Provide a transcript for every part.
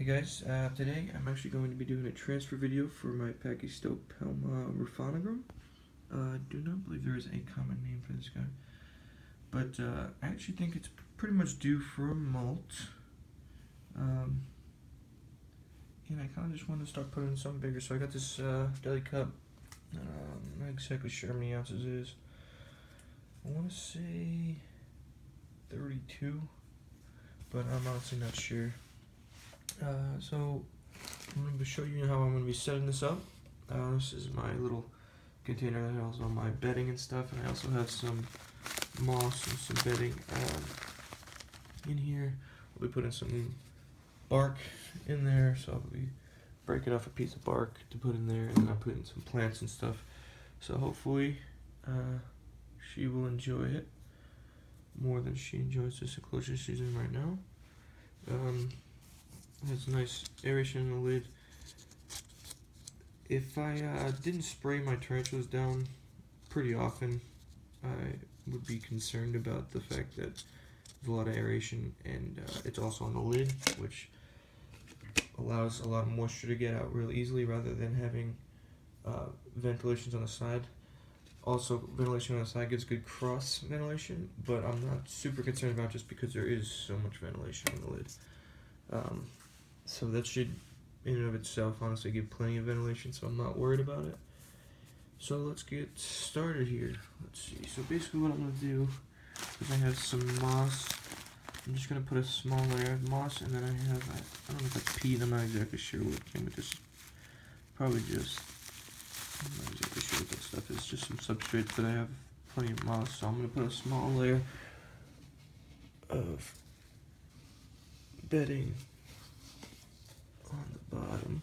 Hey guys, today I'm actually going to be doing a transfer video for my Pachistopelma Rufonigrum. I do not believe there is a common name for this guy, but I actually think it's pretty much due for a molt. And I kind of just want to start putting in something bigger, so I got this deli cup. I'm not exactly sure how many ounces it is. I want to say 32, but I'm honestly not sure. So I'm going to show you how I'm going to be setting this up. This is my little container that has all my bedding and stuff, and I also have some moss and some bedding in here. I'll be putting some bark in there, so I'll be breaking off a piece of bark to put in there, and then I'll put in some plants and stuff. So hopefully she will enjoy it more than she enjoys this enclosure she's in right now. Has a nice aeration in the lid. If I didn't spray my tarantulas down pretty often, I would be concerned about the fact that there's a lot of aeration, and it's also on the lid, which allows a lot of moisture to get out real easily rather than having ventilations on the side. Also, ventilation on the side gives good cross ventilation, but I'm not super concerned about it just because there is so much ventilation on the lid. So that should, in and of itself, honestly give plenty of ventilation, so I'm not worried about it. So let's get started here. Let's see. So basically what I'm going to do is I have some moss. I'm just going to put a small layer of moss, and then I have, I don't know if that's peat, I'm not exactly sure what came with this. Probably just, I'm not exactly sure what that stuff is. Just some substrate, but I have plenty of moss, so I'm going to put a small layer of bedding on the bottom.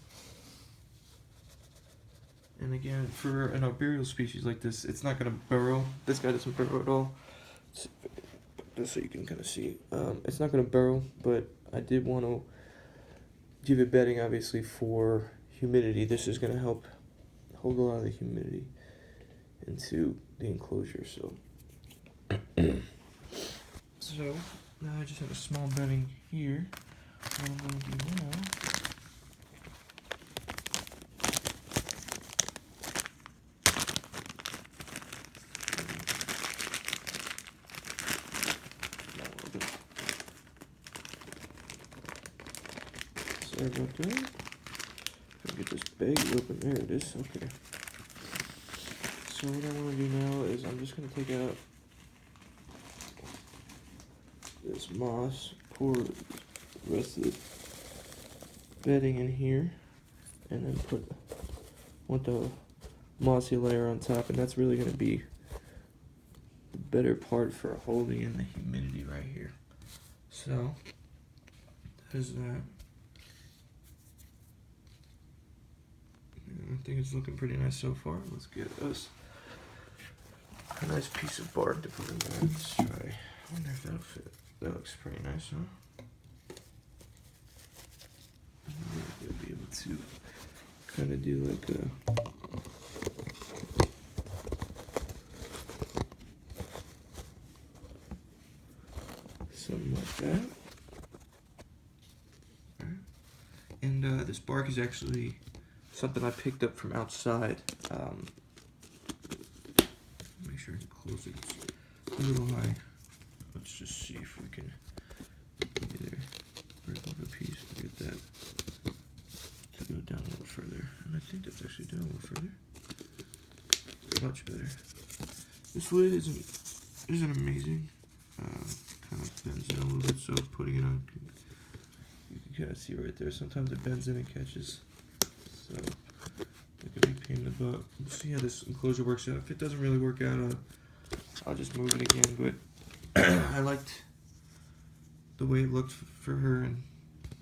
And again, for an arboreal species like this, it's not going to burrow. This guy doesn't burrow at all. Just so you can kind of see. It's not going to burrow, but I did want to give it bedding, obviously, for humidity. This is going to help hold a lot of the humidity into the enclosure. So now I just have a small bedding here. What I'm going to do now sorry about that. Get this bag open. There it is. Okay. So what I want to do now is I'm just going to take out this moss, pour the rest of the bedding in here, and then want the mossy layer on top, and that's really going to be the better part for holding in the humidity right here. So that is that. I think it's looking pretty nice so far. Let's get us a nice piece of bark to put in there. Let's try. I wonder if that'll fit. That looks pretty nice, huh? We'll be able to kind of do like a something like that. All right. And this bark is actually something I picked up from outside. Make sure I can close it. It's a little high. Let's just see if we can either break off a piece and get that to go down a little further. And I think that's actually down a little further. Much better. This lid isn't amazing. Kind of bends in a little bit, so putting it on, you can kind of see right there. Sometimes it bends in and catches. So it could be a pain in the butt. We'll see how this enclosure works out. If it doesn't really work out, I'll just move it again. But I liked the way it looked for her, and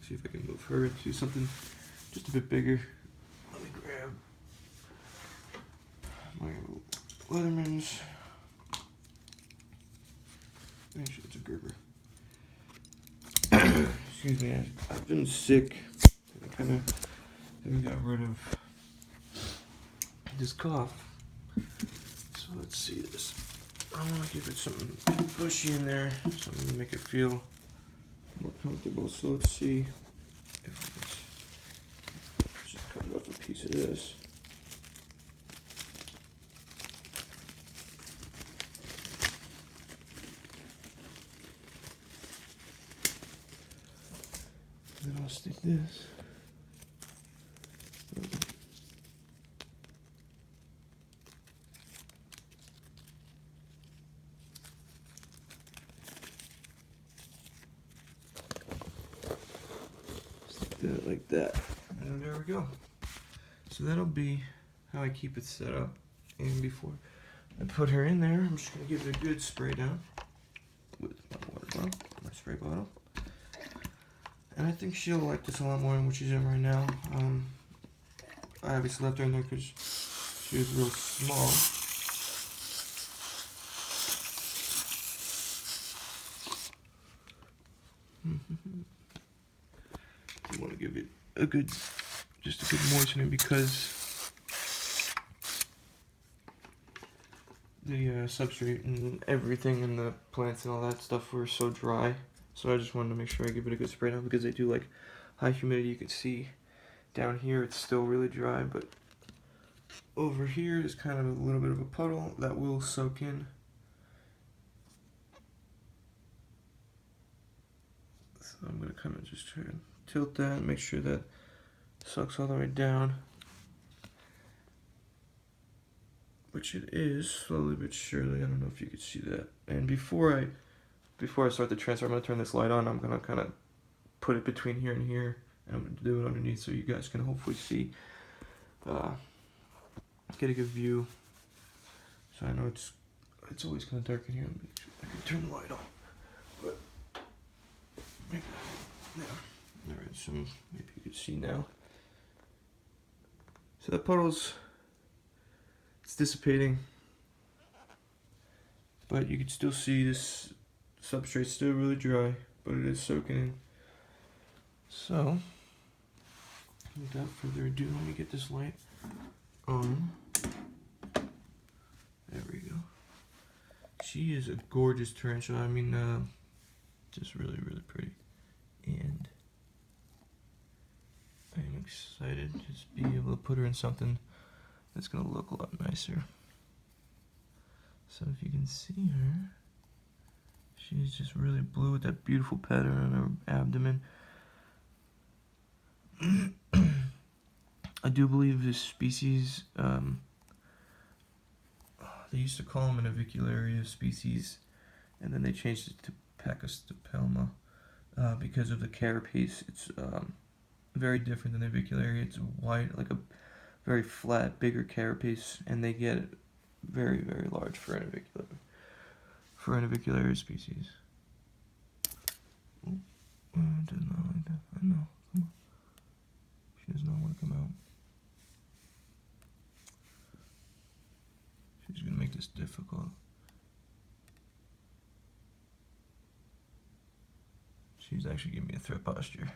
see if I can move her into something just a bit bigger. Let me grab my Leatherman's. Actually, it's a Gerber. Excuse me, I've been sick. I kind of haven't got rid of this cough. So let's see this. I want to give it something pushy in there, something to make it feel more comfortable. So let's see if we can this. Then I'll stick this. Stick that like that. And there we go. So that'll be how I keep it set up. And before I put her in there, I'm just going to give it a good spray down with my water bottle, my spray bottle. And I think she'll like this a lot more than what she's in right now. I obviously left her in there because she was real small. You want to give it a good, just a good moistening because the substrate and everything and the plants and all that stuff were so dry. So I just wanted to make sure I give it a good spray down because they do like high humidity. You can see down here it's still really dry, but over here is kind of a little bit of a puddle that will soak in. So I'm going to kind of just try and tilt that and make sure that sucks all the way down. Which it is, slowly but surely. I don't know if you can see that. And before I start the transfer, I'm going to turn this light on. I'm going to kind of put it between here and here. And I'm going to do it underneath so you guys can hopefully see, get a good view. So I know it's always kind of dark in here. I can turn the light on. But, yeah. Alright, so maybe you can see now. So that puddle's, it's dissipating. But you can still see this substrate's still really dry, but it is soaking in. So, without further ado, let me get this light on. There we go. She is a gorgeous tarantula. I mean, just really, really pretty. And I'm excited to just be able to put her in something that's going to look a lot nicer. So if you can see her, she's just really blue with that beautiful pattern on her abdomen. I do believe this species, they used to call them an avicularia species, and then they changed it to Pachistopelma because of the carapace. It's very different than avicularia. It's white, like a very flat, bigger carapace, and they get very, very large for an avicularia species. Oh, does not like that. I know. Come on. She does not want to come out. She's gonna make this difficult. She's actually giving me a threat posture.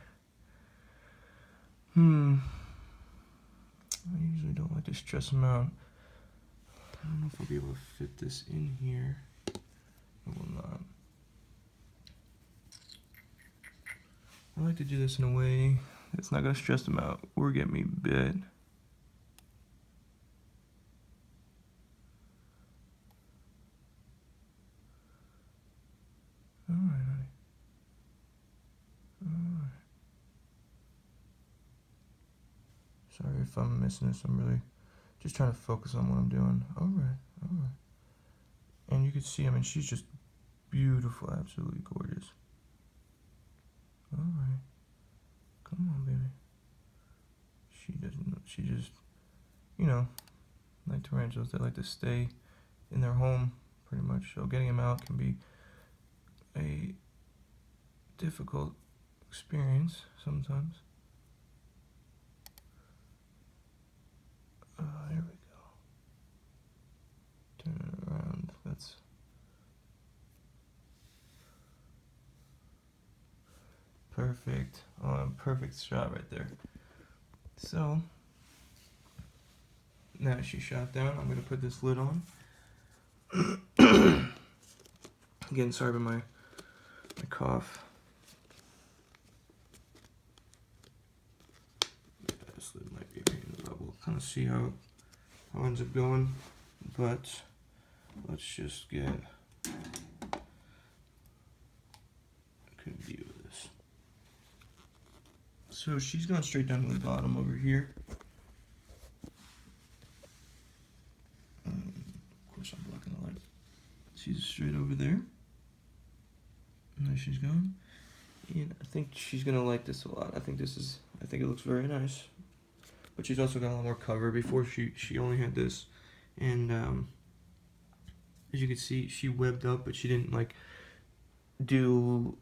I usually don't like to stress them out. I don't know if I'll be able to fit this in here. I will not. I like to do this in a way that's not going to stress them out or get me bit. Alright, honey. Alright. Sorry if I'm missing this. I'm really just trying to focus on what I'm doing. Alright, alright. And you can see, I mean, she's just beautiful, absolutely gorgeous. Alright. Come on, baby. She doesn't, she just, you know, like tarantulas, they like to stay in their home, pretty much. So getting them out can be a difficult experience sometimes. Here we go. Turn it around. That's perfect. Oh, perfect shot right there. So now she's shot down. I'm gonna put this lid on. Again, sorry about my cough. this lid might be a pain in the butt. We'll kind of see how it ends up going, but let's just get a good view of this. So she's going straight down to the bottom over here. Of course I'm blocking the light. She's straight over there. And there she's going. And I think she's gonna like this a lot. I think it looks very nice. But she's also got a lot more cover. Before she only had this. And as you can see, she webbed up, but she didn't like do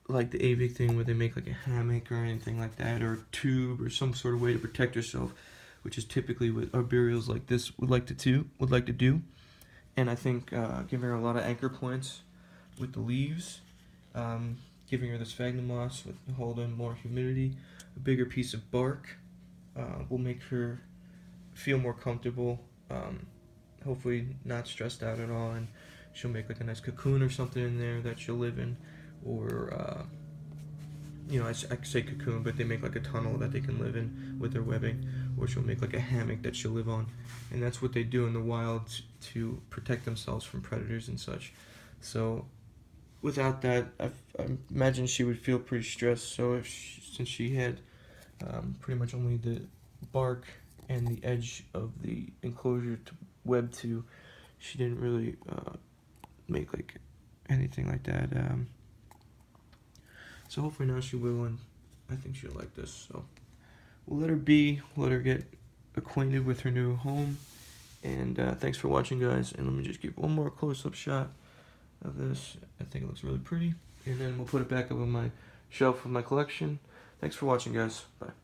like the AVIC thing where they make like a hammock or anything like that, or a tube or some sort of way to protect herself, which is typically what arboreals like this would like to do. And I think giving her a lot of anchor points with the leaves, giving her the sphagnum moss with hold in more humidity, a bigger piece of bark will make her feel more comfortable, hopefully not stressed out at all, and she'll make like a nice cocoon or something in there that she'll live in, or I say cocoon, but they make like a tunnel that they can live in with their webbing, or she'll make like a hammock that she'll live on, and that's what they do in the wild to protect themselves from predators and such. So without that, I imagine she would feel pretty stressed. So since she had pretty much only the bark and the edge of the enclosure to web to, she didn't really make like anything like that. So hopefully now she will, and I think she'll like this. So we'll let her be, let her get acquainted with her new home. And thanks for watching, guys. And let me just give one more close-up shot of this. I think it looks really pretty. And then we'll put it back up on my shelf of my collection. Thanks for watching, guys. Bye.